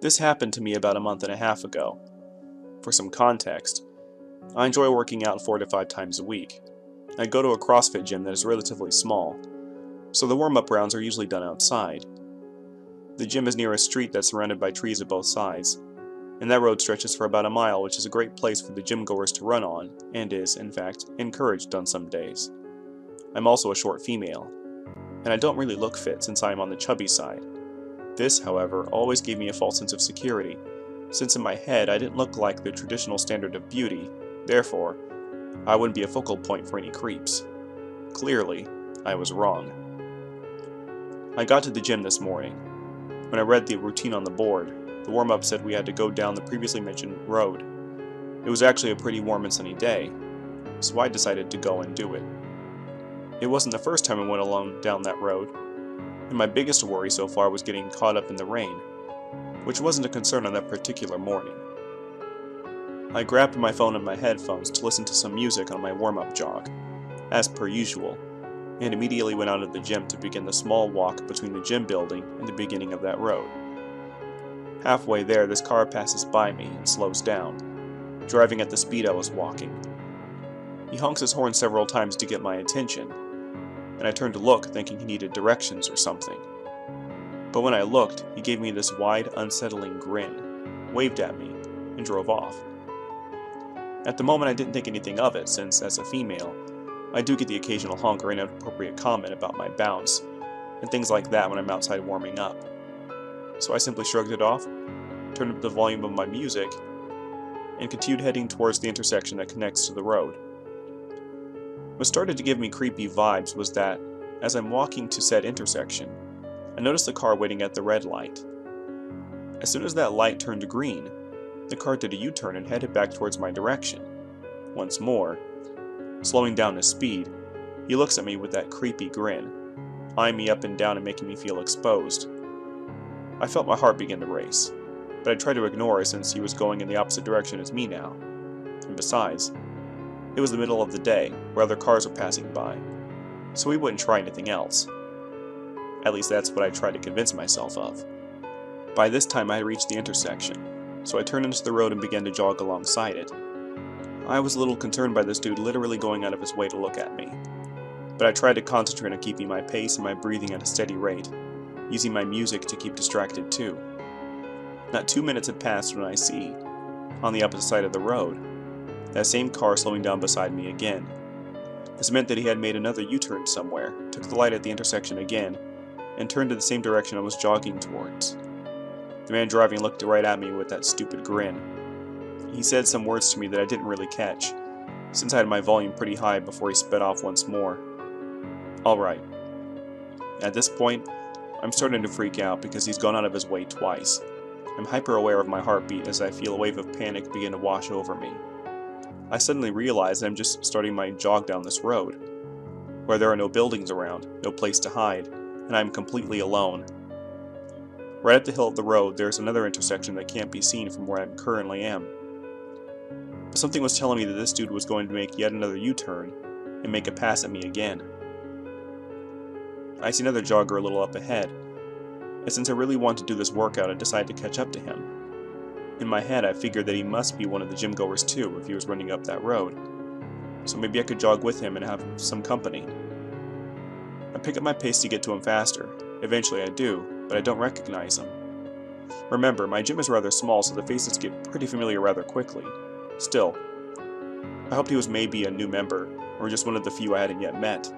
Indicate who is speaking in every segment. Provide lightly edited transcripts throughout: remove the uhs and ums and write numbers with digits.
Speaker 1: This happened to me about a month and a half ago. For some context, I enjoy working out 4 to 5 times a week. I go to a CrossFit gym that is relatively small, so the warm-up rounds are usually done outside. The gym is near a street that's surrounded by trees at both sides, and that road stretches for about a mile, which is a great place for the gym goers to run on, and is, in fact, encouraged on some days. I'm also a short female, and I don't really look fit since I am on the chubby side. This, however, always gave me a false sense of security, since in my head I didn't look like the traditional standard of beauty, therefore, I wouldn't be a focal point for any creeps. Clearly, I was wrong. I got to the gym this morning. When I read the routine on the board, the warm-up said we had to go down the previously mentioned road. It was actually a pretty warm and sunny day, so I decided to go and do it. It wasn't the first time I went alone down that road, and my biggest worry so far was getting caught up in the rain, which wasn't a concern on that particular morning. I grabbed my phone and my headphones to listen to some music on my warm-up jog, as per usual, and immediately went out of the gym to begin the small walk between the gym building and the beginning of that road. Halfway there, this car passes by me and slows down, driving at the speed I was walking. He honks his horn several times to get my attention, and I turned to look, thinking he needed directions or something. But when I looked, he gave me this wide, unsettling grin, waved at me, and drove off. At the moment I didn't think anything of it, since, as a female, I do get the occasional honk or inappropriate comment about my bounce, and things like that when I'm outside warming up. So I simply shrugged it off, turned up the volume of my music, and continued heading towards the intersection that connects to the road. What started to give me creepy vibes was that, as I'm walking to said intersection, I noticed the car waiting at the red light. As soon as that light turned green, the car did a U-turn and headed back towards my direction. Once more, slowing down his speed, he looks at me with that creepy grin, eyeing me up and down and making me feel exposed. I felt my heart begin to race, but I tried to ignore it since he was going in the opposite direction as me now. And besides, it was the middle of the day, where other cars were passing by, so we wouldn't try anything else. At least that's what I tried to convince myself of. By this time I had reached the intersection, so I turned into the road and began to jog alongside it. I was a little concerned by this dude literally going out of his way to look at me, but I tried to concentrate on keeping my pace and my breathing at a steady rate, using my music to keep distracted too. Not 2 minutes had passed when I see, on the opposite side of the road, that same car slowing down beside me again. This meant that he had made another U-turn somewhere, took the light at the intersection again, and turned to the same direction I was jogging towards. The man driving looked right at me with that stupid grin. He said some words to me that I didn't really catch, since I had my volume pretty high before he sped off once more. Alright. At this point, I'm starting to freak out because he's gone out of his way twice. I'm hyper aware of my heartbeat as I feel a wave of panic begin to wash over me. I suddenly realize that I'm just starting my jog down this road, where there are no buildings around, no place to hide, and I'm completely alone. Right at the hill of the road, there's another intersection that can't be seen from where I currently am. But something was telling me that this dude was going to make yet another U-turn and make a pass at me again. I see another jogger a little up ahead, and since I really want to do this workout, I decided to catch up to him. In my head, I figured that he must be one of the gym goers too if he was running up that road, so maybe I could jog with him and have some company. I pick up my pace to get to him faster. Eventually I do, but I don't recognize him. Remember, my gym is rather small, so the faces get pretty familiar rather quickly. Still, I hoped he was maybe a new member, or just one of the few I hadn't yet met.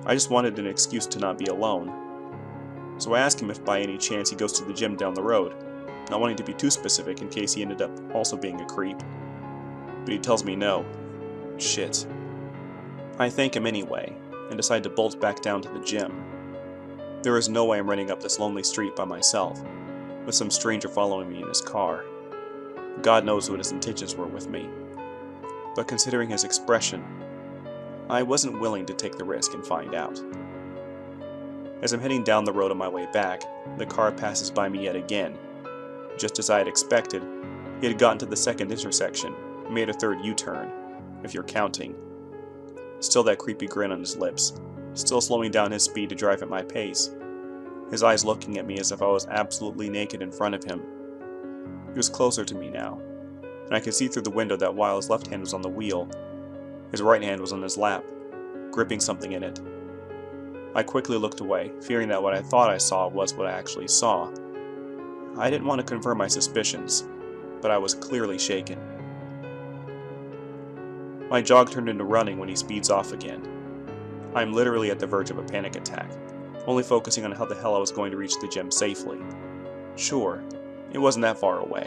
Speaker 1: I just wanted an excuse to not be alone. So I asked him if by any chance he goes to the gym down the road, not wanting to be too specific in case he ended up also being a creep. But he tells me no. Shit. I thank him anyway, and decide to bolt back down to the gym. There is no way I'm running up this lonely street by myself, with some stranger following me in his car. God knows what his intentions were with me. But considering his expression, I wasn't willing to take the risk and find out. As I'm heading down the road on my way back, the car passes by me yet again. Just as I had expected, he had gotten to the second intersection, and made a third U-turn, if you're counting. Still that creepy grin on his lips, still slowing down his speed to drive at my pace, his eyes looking at me as if I was absolutely naked in front of him, He was closer to me now, and I could see through the window that while his left hand was on the wheel, his right hand was on his lap, gripping something in it. I quickly looked away, fearing that what I thought I saw was what I actually saw. I didn't want to confirm my suspicions, but I was clearly shaken. My jog turned into running when he speeds off again. I am literally at the verge of a panic attack, only focusing on how the hell I was going to reach the gym safely. Sure, it wasn't that far away,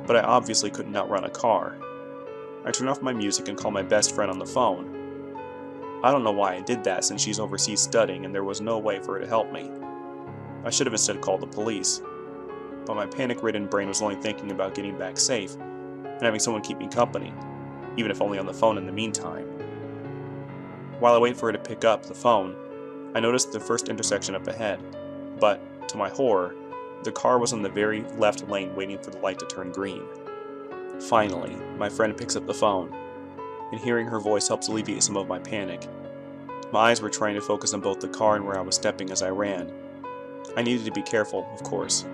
Speaker 1: but I obviously couldn't outrun a car. I turned off my music and called my best friend on the phone. I don't know why I did that since she's overseas studying and there was no way for her to help me. I should have instead called the police, but my panic-ridden brain was only thinking about getting back safe and having someone keep me company, even if only on the phone in the meantime. While I wait for her to pick up the phone, I noticed the first intersection up ahead, but, to my horror, the car was on the very left lane waiting for the light to turn green. Finally, my friend picks up the phone, and hearing her voice helps alleviate some of my panic. My eyes were trying to focus on both the car and where I was stepping as I ran. I needed to be careful, of course.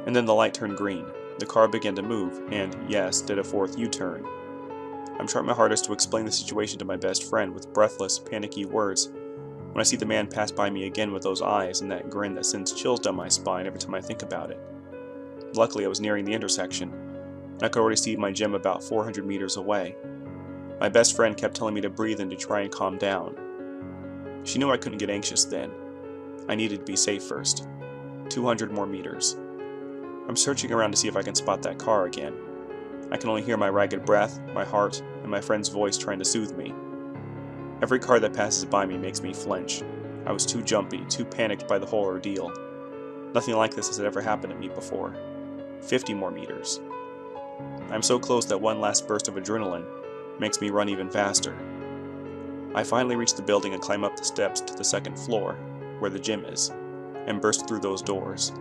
Speaker 1: And then the light turned green, the car began to move, and, yes, did a fourth U-turn. I'm trying my hardest to explain the situation to my best friend with breathless, panicky words, when I see the man pass by me again with those eyes and that grin that sends chills down my spine every time I think about it. Luckily, I was nearing the intersection, and I could already see my gym about 400 meters away. My best friend kept telling me to breathe and to try and calm down. She knew I couldn't get anxious then. I needed to be safe first. 200 more meters. I'm searching around to see if I can spot that car again. I can only hear my ragged breath, my heart, and my friend's voice trying to soothe me. Every car that passes by me makes me flinch. I was too jumpy, too panicked by the whole ordeal. Nothing like this has ever happened to me before. 50 more meters. I'm so close that one last burst of adrenaline makes me run even faster. I finally reach the building and climb up the steps to the second floor, where the gym is, and burst through those doors.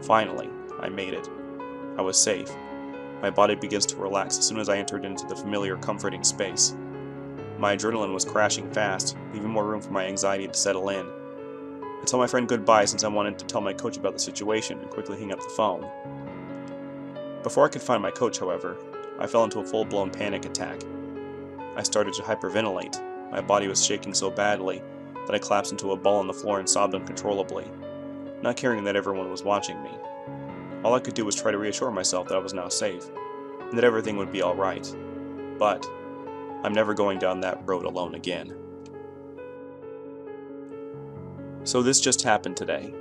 Speaker 1: Finally, I made it. I was safe. My body begins to relax as soon as I entered into the familiar, comforting space. My adrenaline was crashing fast, leaving more room for my anxiety to settle in. I told my friend goodbye since I wanted to tell my coach about the situation and quickly hang up the phone. Before I could find my coach, however, I fell into a full-blown panic attack. I started to hyperventilate. My body was shaking so badly that I collapsed into a ball on the floor and sobbed uncontrollably, not caring that everyone was watching me. All I could do was try to reassure myself that I was now safe, and that everything would be alright. But I'm never going down that road alone again. So this just happened today.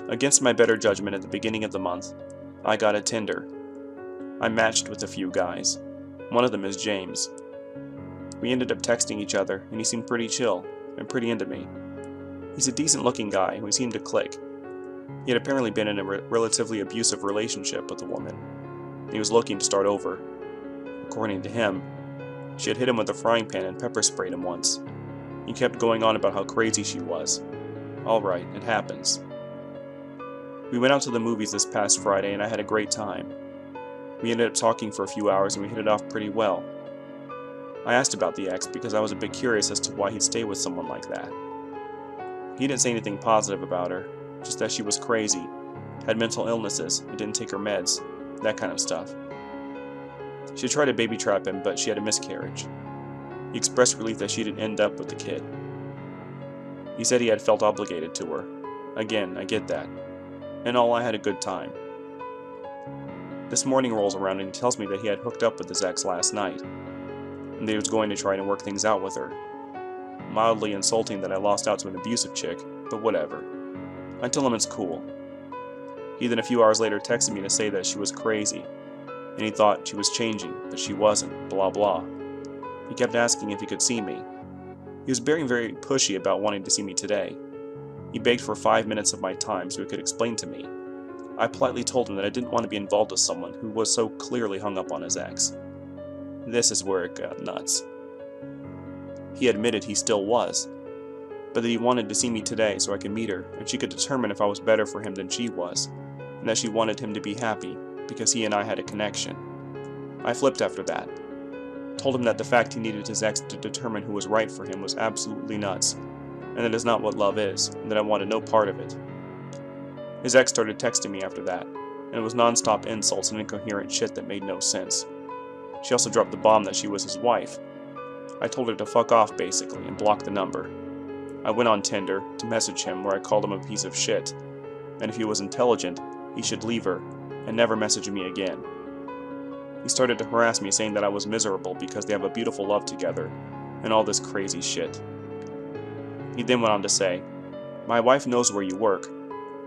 Speaker 1: Against my better judgment at the beginning of the month, I got a Tinder. I matched with a few guys. One of them is James. We ended up texting each other, and he seemed pretty chill, and pretty into me. He's a decent-looking guy, and we seemed to click. He had apparently been in a relatively abusive relationship with a woman. He was looking to start over. According to him, she had hit him with a frying pan and pepper sprayed him once. He kept going on about how crazy she was. Alright, it happens. We went out to the movies this past Friday, and I had a great time. We ended up talking for a few hours, and we hit it off pretty well. I asked about the ex because I was a bit curious as to why he'd stay with someone like that. He didn't say anything positive about her, just that she was crazy, had mental illnesses, and didn't take her meds, that kind of stuff. She tried to baby trap him, but she had a miscarriage. He expressed relief that she didn't end up with the kid. He said he had felt obligated to her. Again, I get that. In all, I had a good time. This morning rolls around and he tells me that he had hooked up with his ex last night, and that he was going to try and work things out with her. Mildly insulting that I lost out to an abusive chick, but whatever. I tell him it's cool. He then a few hours later texted me to say that she was crazy, and he thought she was changing, but she wasn't, blah blah. He kept asking if he could see me. He was being very pushy about wanting to see me today. He begged for 5 minutes of my time so he could explain to me. I politely told him that I didn't want to be involved with someone who was so clearly hung up on his ex. This is where it got nuts. He admitted he still was, but that he wanted to see me today so I could meet her and she could determine if I was better for him than she was, and that she wanted him to be happy because he and I had a connection. I flipped after that. Told him that the fact he needed his ex to determine who was right for him was absolutely nuts, and that is not what love is, and that I wanted no part of it. His ex started texting me after that, and it was non-stop insults and incoherent shit that made no sense. She also dropped the bomb that she was his wife. I told her to fuck off, basically, and block the number. I went on Tinder to message him where I called him a piece of shit, and if he was intelligent, he should leave her and never message me again. He started to harass me, saying that I was miserable because they have a beautiful love together, and all this crazy shit. He then went on to say, "My wife knows where you work.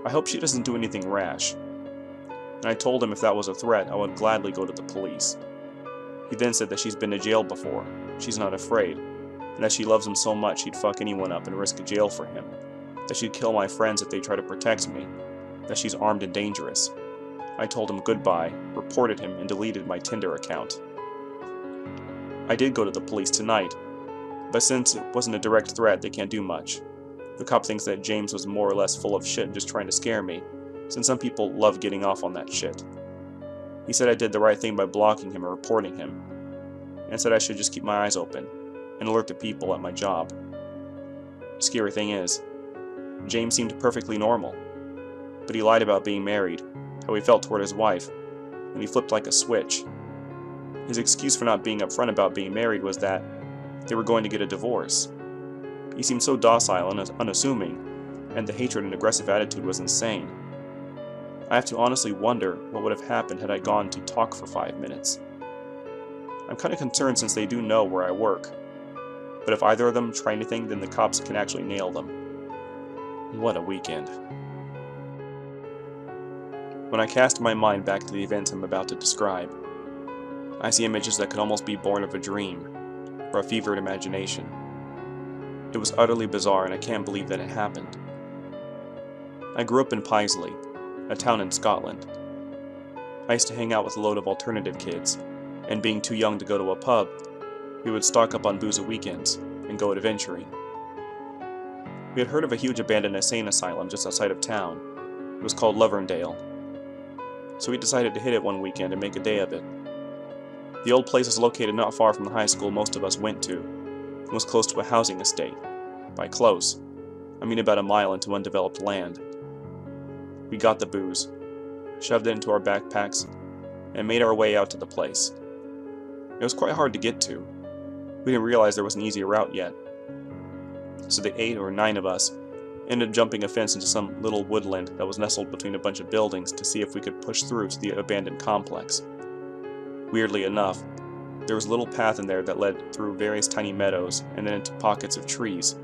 Speaker 1: I hope she doesn't do anything rash." And I told him if that was a threat, I would gladly go to the police. He then said that she's been to jail before, she's not afraid, and that she loves him so much she'd fuck anyone up and risk jail for him, that she'd kill my friends if they try to protect me, that she's armed and dangerous. I told him goodbye, reported him, and deleted my Tinder account. I did go to the police tonight, but since it wasn't a direct threat, they can't do much. The cop thinks that James was more or less full of shit and just trying to scare me, since some people love getting off on that shit. He said I did the right thing by blocking him or reporting him, and said I should just keep my eyes open and alert the people at my job. The scary thing is, James seemed perfectly normal, but he lied about being married, how he felt toward his wife, and he flipped like a switch. His excuse for not being upfront about being married was that they were going to get a divorce. He seemed so docile and unassuming, and the hatred and aggressive attitude was insane. I have to honestly wonder what would have happened had I gone to talk for 5 minutes. I'm kinda concerned since they do know where I work, but if either of them try anything, then the cops can actually nail them. What a weekend. When I cast my mind back to the events I'm about to describe, I see images that could almost be born of a dream, or a fevered imagination. It was utterly bizarre, and I can't believe that it happened. I grew up in Paisley, a town in Scotland. I used to hang out with a load of alternative kids, and being too young to go to a pub, we would stock up on booze at weekends and go adventuring. We had heard of a huge abandoned insane asylum just outside of town. It was called Loverndale. So we decided to hit it one weekend and make a day of it. The old place is located not far from the high school most of us went to, and was close to a housing estate. By close, I mean about a mile into undeveloped land. We got the booze, shoved it into our backpacks, and made our way out to the place. It was quite hard to get to. We didn't realize there was an easier route yet. So the 8 or 9 of us ended up jumping a fence into some little woodland that was nestled between a bunch of buildings to see if we could push through to the abandoned complex. Weirdly enough, there was a little path in there that led through various tiny meadows and then into pockets of trees.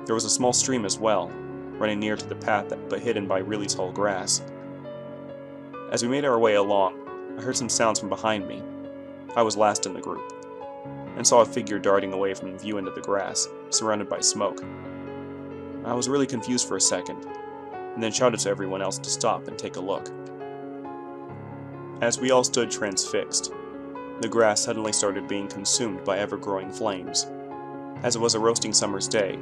Speaker 1: There was a small stream as well, running near to the path but hidden by really tall grass. As we made our way along, I heard some sounds from behind me. I was last in the group, and saw a figure darting away from view into the grass, surrounded by smoke. I was really confused for a second, and then shouted to everyone else to stop and take a look. As we all stood transfixed, the grass suddenly started being consumed by ever-growing flames. As it was a roasting summer's day,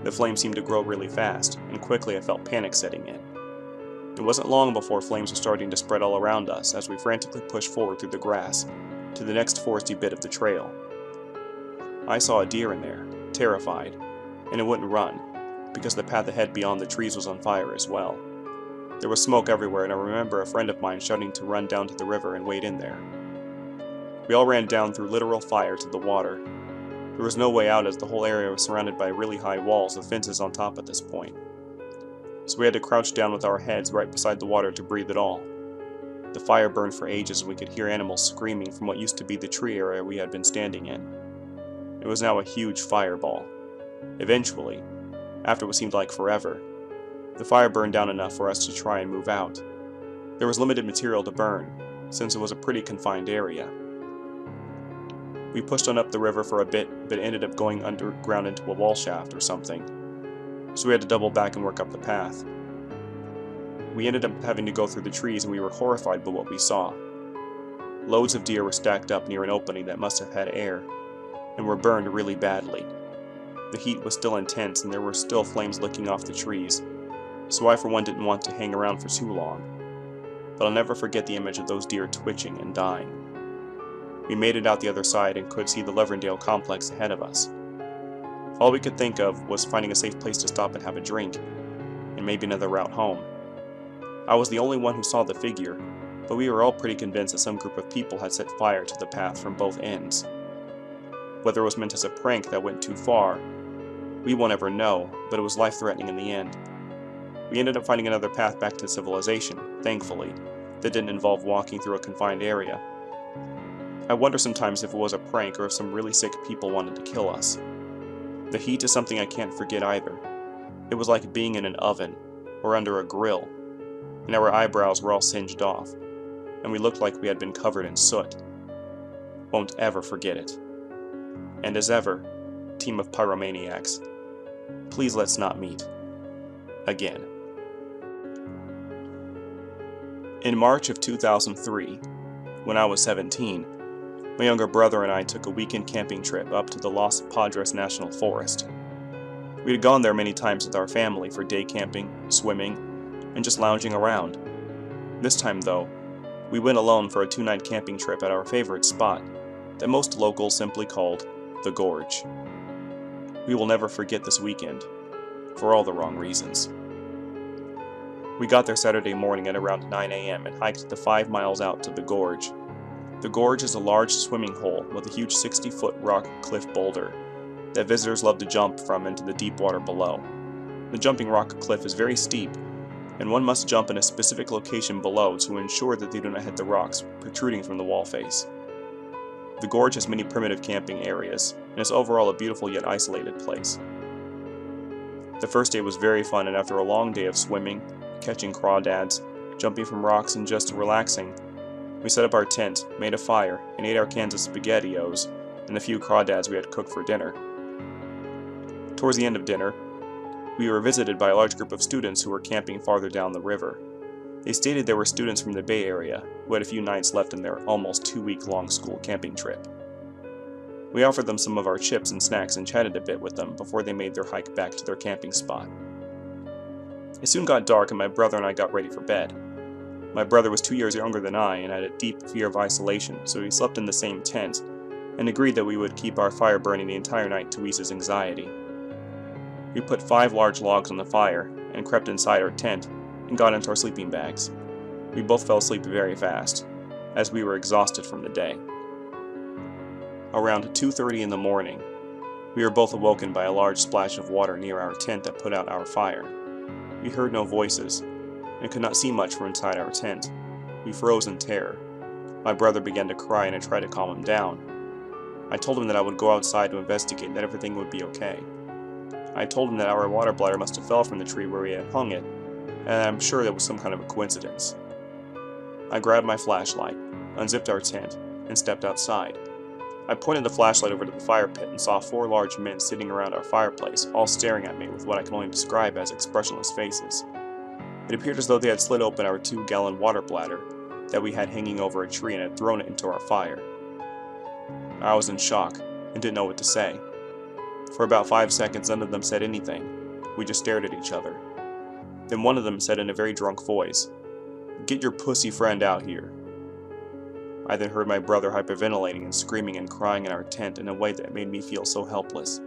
Speaker 1: the flames seemed to grow really fast, and quickly I felt panic setting in. It wasn't long before flames were starting to spread all around us as we frantically pushed forward through the grass to the next foresty bit of the trail. I saw a deer in there, terrified, and it wouldn't run, because the path ahead beyond the trees was on fire as well. There was smoke everywhere, and I remember a friend of mine shouting to run down to the river and wade in there. We all ran down through literal fire to the water. There was no way out as the whole area was surrounded by really high walls with fences on top at this point. So we had to crouch down with our heads right beside the water to breathe at all. The fire burned for ages and we could hear animals screaming from what used to be the tree area we had been standing in. It was now a huge fireball. Eventually, after what seemed like forever, the fire burned down enough for us to try and move out. There was limited material to burn, since it was a pretty confined area. We pushed on up the river for a bit, but ended up going underground into a wall shaft or something, so we had to double back and work up the path. We ended up having to go through the trees and we were horrified by what we saw. Loads of deer were stacked up near an opening that must have had air, and were burned really badly. The heat was still intense and there were still flames licking off the trees, so I for one didn't want to hang around for too long. But I'll never forget the image of those deer twitching and dying. We made it out the other side and could see the Loverndale complex ahead of us. All we could think of was finding a safe place to stop and have a drink, and maybe another route home. I was the only one who saw the figure, but we were all pretty convinced that some group of people had set fire to the path from both ends. Whether it was meant as a prank that went too far, we won't ever know, but it was life-threatening in the end. We ended up finding another path back to civilization, thankfully, that didn't involve walking through a confined area. I wonder sometimes if it was a prank or if some really sick people wanted to kill us. The heat is something I can't forget either. It was like being in an oven, or under a grill, and our eyebrows were all singed off, and we looked like we had been covered in soot. Won't ever forget it. And as ever, team of pyromaniacs, please let's not meet again. In March of 2003, when I was 17, my younger brother and I took a weekend camping trip up to the Los Padres National Forest. We had gone there many times with our family for day camping, swimming, and just lounging around. This time, though, we went alone for a 2-night camping trip at our favorite spot that most locals simply called the Gorge. We will never forget this weekend, for all the wrong reasons. We got there Saturday morning at around 9 a.m. and hiked the 5 miles out to the Gorge. The Gorge is a large swimming hole with a huge 60-foot rock cliff boulder that visitors love to jump from into the deep water below. The jumping rock cliff is very steep, and one must jump in a specific location below to ensure that they do not hit the rocks protruding from the wall face. The Gorge has many primitive camping areas, and is overall a beautiful yet isolated place. The first day was very fun, and after a long day of swimming, catching crawdads, jumping from rocks, and just relaxing, we set up our tent, made a fire, and ate our cans of SpaghettiOs and the few crawdads we had cooked for dinner. Towards the end of dinner, we were visited by a large group of students who were camping farther down the river. They stated they were students from the Bay Area who had a few nights left in their almost 2-week-long school camping trip. We offered them some of our chips and snacks and chatted a bit with them before they made their hike back to their camping spot. It soon got dark and my brother and I got ready for bed. My brother was 2 years younger than I and had a deep fear of isolation, so we slept in the same tent and agreed that we would keep our fire burning the entire night to ease his anxiety. We put 5 large logs on the fire and crept inside our tent and got into our sleeping bags. We both fell asleep very fast, as we were exhausted from the day. Around 2:30 in the morning, we were both awoken by a large splash of water near our tent that put out our fire. We heard no voices, and could not see much from inside our tent. We froze in terror. My brother began to cry and I tried to calm him down. I told him that I would go outside to investigate and that everything would be okay. I told him that our water bladder must have fell from the tree where we had hung it, and I'm sure that was some kind of a coincidence. I grabbed my flashlight, unzipped our tent, and stepped outside. I pointed the flashlight over to the fire pit and saw 4 large men sitting around our fireplace, all staring at me with what I can only describe as expressionless faces. It appeared as though they had slid open our 2-gallon water bladder that we had hanging over a tree and had thrown it into our fire. I was in shock and didn't know what to say. For about 5 seconds, none of them said anything. We just stared at each other. Then one of them said in a very drunk voice, "Get your pussy friend out here." I then heard my brother hyperventilating and screaming and crying in our tent in a way that made me feel so helpless.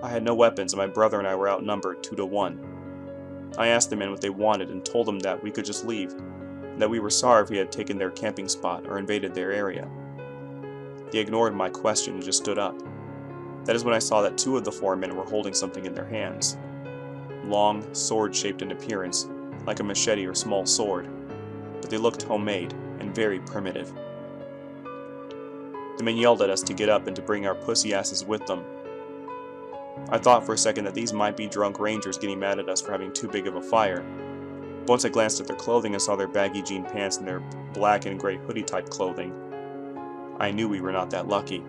Speaker 1: I had no weapons and my brother and I were outnumbered 2 to 1. I asked the men what they wanted and told them that we could just leave, and that we were sorry if we had taken their camping spot or invaded their area. They ignored my question and just stood up. That is when I saw that 2 of the 4 men were holding something in their hands. Long, sword-shaped in appearance, like a machete or small sword, but they looked homemade and very primitive. The men yelled at us to get up and to bring our pussy asses with them. I thought for a second that these might be drunk rangers getting mad at us for having too big of a fire. But once I glanced at their clothing and saw their baggy jean pants and their black and gray hoodie-type clothing, I knew we were not that lucky.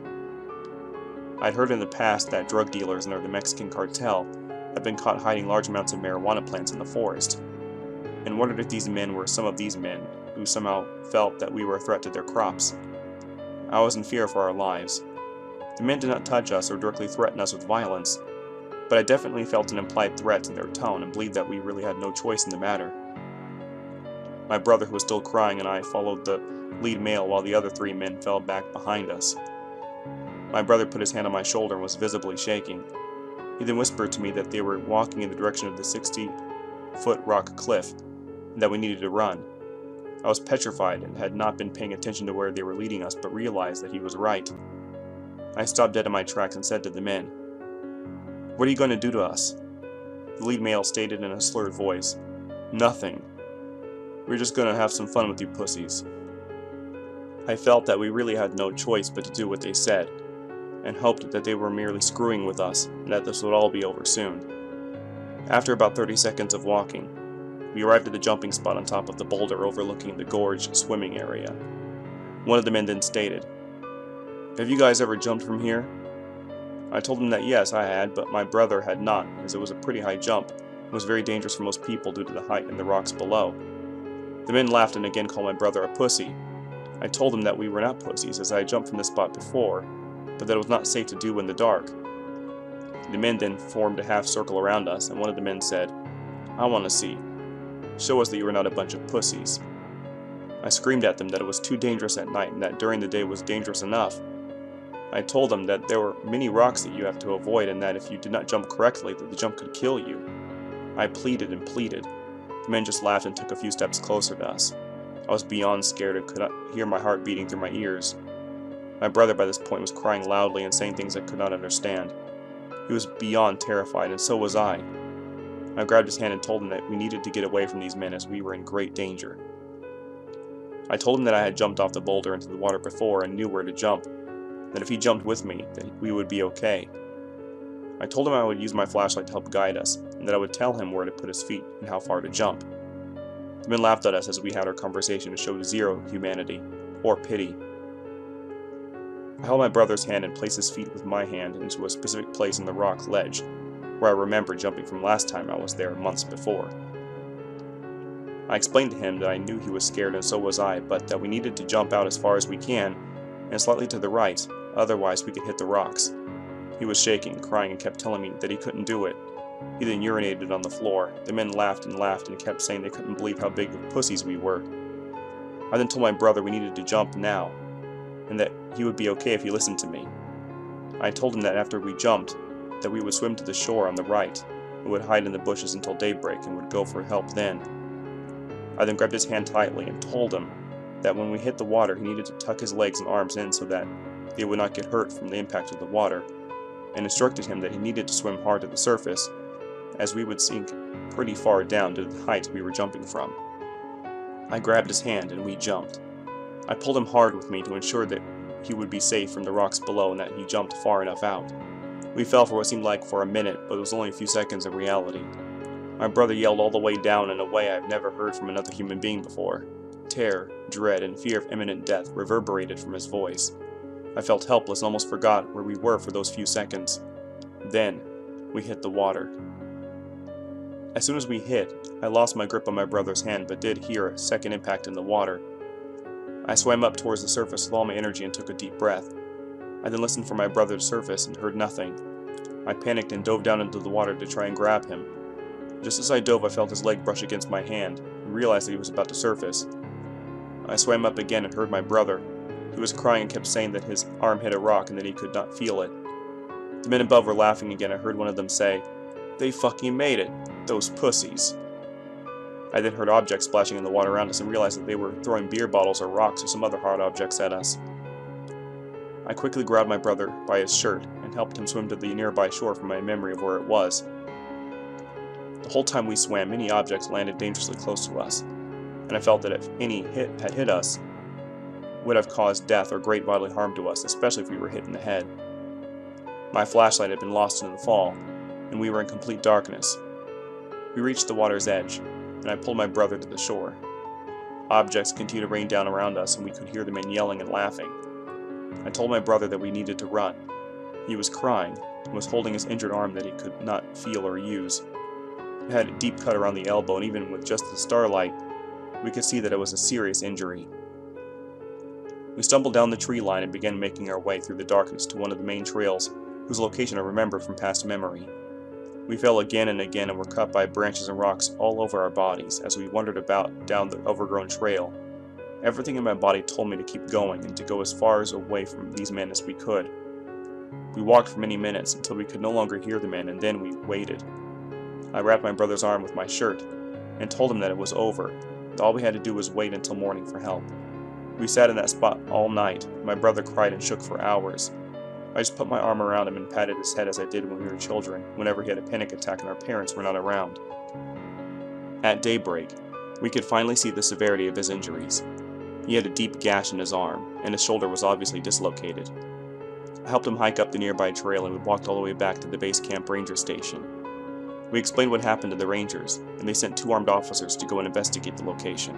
Speaker 1: I'd heard in the past that drug dealers under the Mexican cartel had been caught hiding large amounts of marijuana plants in the forest, and wondered if these men were some of these men who somehow felt that we were a threat to their crops. I was in fear for our lives. The men did not touch us or directly threaten us with violence, but I definitely felt an implied threat in their tone and believed that we really had no choice in the matter. My brother, who was still crying, and I followed the lead male while the other 3 men fell back behind us. My brother put his hand on my shoulder and was visibly shaking. He then whispered to me that they were walking in the direction of the 60-foot rock cliff, and that we needed to run. I was petrified and had not been paying attention to where they were leading us, but realized that he was right. I stopped dead in my tracks and said to the men, "What are you going to do to us?" The lead male stated in a slurred voice, "Nothing. We're just going to have some fun with you pussies." I felt that we really had no choice but to do what they said, and hoped that they were merely screwing with us and that this would all be over soon. After about 30 seconds of walking, we arrived at the jumping spot on top of the boulder overlooking the gorge swimming area. One of the men then stated, "Have you guys ever jumped from here?" I told him that yes, I had, but my brother had not, as it was a pretty high jump and was very dangerous for most people due to the height and the rocks below. The men laughed and again called my brother a pussy. I told them that we were not pussies, as I had jumped from this spot before, but that it was not safe to do in the dark. The men then formed a half circle around us, and one of the men said, "I want to see. Show us that you are not a bunch of pussies." I screamed at them that it was too dangerous at night and that during the day was dangerous enough. I told them that there were many rocks that you have to avoid and that if you did not jump correctly, that the jump could kill you. I pleaded and pleaded. The men just laughed and took a few steps closer to us. I was beyond scared and could not hear my heart beating through my ears. My brother by this point was crying loudly and saying things I could not understand. He was beyond terrified, and so was I. I grabbed his hand and told him that we needed to get away from these men as we were in great danger. I told him that I had jumped off the boulder into the water before and knew where to jump, that if he jumped with me, that we would be okay. I told him I would use my flashlight to help guide us, and that I would tell him where to put his feet and how far to jump. The men laughed at us as we had our conversation and showed zero humanity or pity. I held my brother's hand and placed his feet with my hand into a specific place in the rock ledge, where I remembered jumping from last time I was there months before. I explained to him that I knew he was scared and so was I, but that we needed to jump out as far as we can and slightly to the right, otherwise we could hit the rocks. He was shaking, crying, and kept telling me that he couldn't do it. He then urinated on the floor. The men laughed and kept saying they couldn't believe how big of pussies we were. I then told my brother we needed to jump now, and that he would be okay if he listened to me. I told him that after we jumped, that we would swim to the shore on the right, and would hide in the bushes until daybreak and would go for help then. I then grabbed his hand tightly and told him that when we hit the water he needed to tuck his legs and arms in so that they would not get hurt from the impact of the water, and instructed him that he needed to swim hard to the surface, as we would sink pretty far down to the height we were jumping from. I grabbed his hand and we jumped. I pulled him hard with me to ensure that he would be safe from the rocks below and that he jumped far enough out. We fell for what seemed like for a minute, but it was only a few seconds in reality. My brother yelled all the way down in a way I've never heard from another human being before. Terror, dread, and fear of imminent death reverberated from his voice. I felt helpless and almost forgot where we were for those few seconds. Then, we hit the water. As soon as we hit, I lost my grip on my brother's hand but did hear a second impact in the water. I swam up towards the surface with all my energy and took a deep breath. I then listened for my brother to surface and heard nothing. I panicked and dove down into the water to try and grab him. Just as I dove, I felt his leg brush against my hand and realized that he was about to surface. I swam up again and heard my brother. He was crying and kept saying that his arm hit a rock and that he could not feel it. The men above were laughing again. I heard one of them say, "They fucking made it. Those pussies." I then heard objects splashing in the water around us and realized that they were throwing beer bottles or rocks or some other hard objects at us. I quickly grabbed my brother by his shirt and helped him swim to the nearby shore from my memory of where it was. The whole time we swam, many objects landed dangerously close to us, and I felt that if any had hit us, it would have caused death or great bodily harm to us, especially if we were hit in the head. My flashlight had been lost in the fall, and we were in complete darkness. We reached the water's edge, and I pulled my brother to the shore. Objects continued to rain down around us, and we could hear the men yelling and laughing. I told my brother that we needed to run. He was crying, and was holding his injured arm that he could not feel or use. It had a deep cut around the elbow, and even with just the starlight, we could see that it was a serious injury. We stumbled down the tree line and began making our way through the darkness to one of the main trails, whose location I remembered from past memory. We fell again and again and were cut by branches and rocks all over our bodies as we wandered about down the overgrown trail. Everything in my body told me to keep going and to go as far away from these men as we could. We walked for many minutes until we could no longer hear the men, and then we waited. I wrapped my brother's arm with my shirt. and told him that it was over. All we had to do was wait until morning for help. We sat in that spot all night. My brother cried and shook for hours. I just put my arm around him and patted his head as I did when we were children, whenever he had a panic attack and our parents were not around. At daybreak, we could finally see the severity of his injuries. He had a deep gash in his arm, and his shoulder was obviously dislocated. I helped him hike up the nearby trail, and we walked all the way back to the base camp ranger station. We explained what happened to the rangers, and they sent 2 armed officers to go and investigate the location.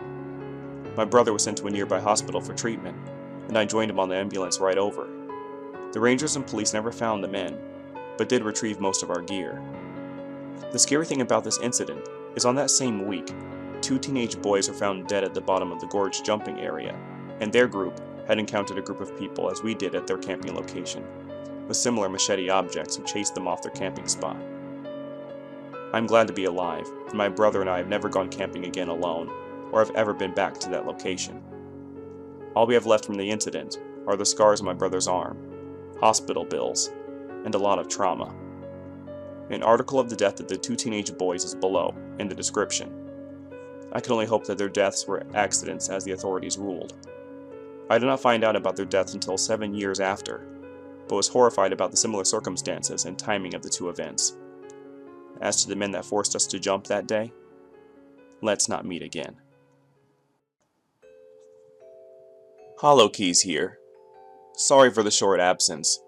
Speaker 1: My brother was sent to a nearby hospital for treatment, and I joined him on the ambulance ride over. The rangers and police never found the men, but did retrieve most of our gear. The scary thing about this incident is on that same week, 2 teenage boys were found dead at the bottom of the gorge jumping area, and their group had encountered a group of people as we did at their camping location, with similar machete objects who chased them off their camping spot. I'm glad to be alive, and my brother and I have never gone camping again alone, or have ever been back to that location. All we have left from the incident are the scars on my brother's arm, hospital bills, and a lot of trauma. An article of the death of the 2 teenage boys is below, in the description. I can only hope that their deaths were accidents as the authorities ruled. I did not find out about their deaths until 7 years after, but was horrified about the similar circumstances and timing of the 2 events. As to the men that forced us to jump that day, let's not meet again. Hollowkeez here. Sorry for the short absence.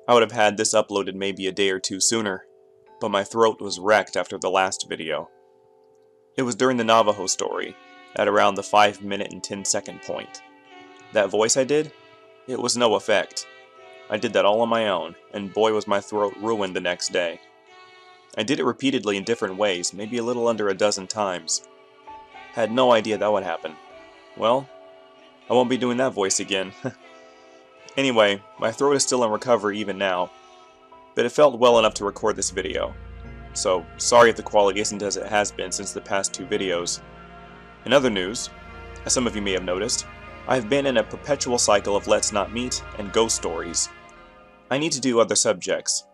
Speaker 1: I would have had this uploaded maybe a day or 2 sooner, but my throat was wrecked after the last video. It was during the Navajo story, at around the 5-minute and 10-second point. That voice I did? It was no effect. I did that all on my own, and boy was my throat ruined the next day. I did it repeatedly in different ways, maybe a little under a dozen times. Had no idea that would happen. Well, I won't be doing that voice again. Anyway, my throat is still in recovery even now, but it felt well enough to record this video. So, sorry if the quality isn't as it has been since the past 2 videos. In other news, as some of you may have noticed, I have been in a perpetual cycle of Let's Not Meet and ghost stories. I need to do other subjects,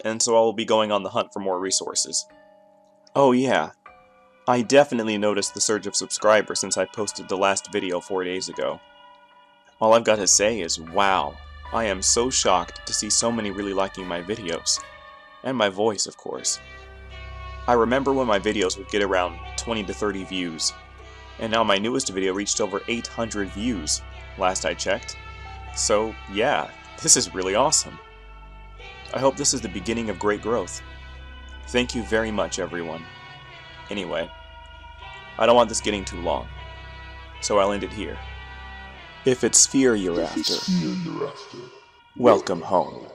Speaker 1: and so I will be going on the hunt for more resources. Oh yeah, I definitely noticed the surge of subscribers since I posted the last video 4 days ago. All I've got to say is wow, I am so shocked to see so many really liking my videos. And my voice, of course. I remember when my videos would get around 20 to 30 views, and now my newest video reached over 800 views, last I checked. So yeah, this is really awesome. I hope this is the beginning of great growth. Thank you very much, everyone. Anyway, I don't want this getting too long, so I'll end it here. If it's fear you're after, welcome home.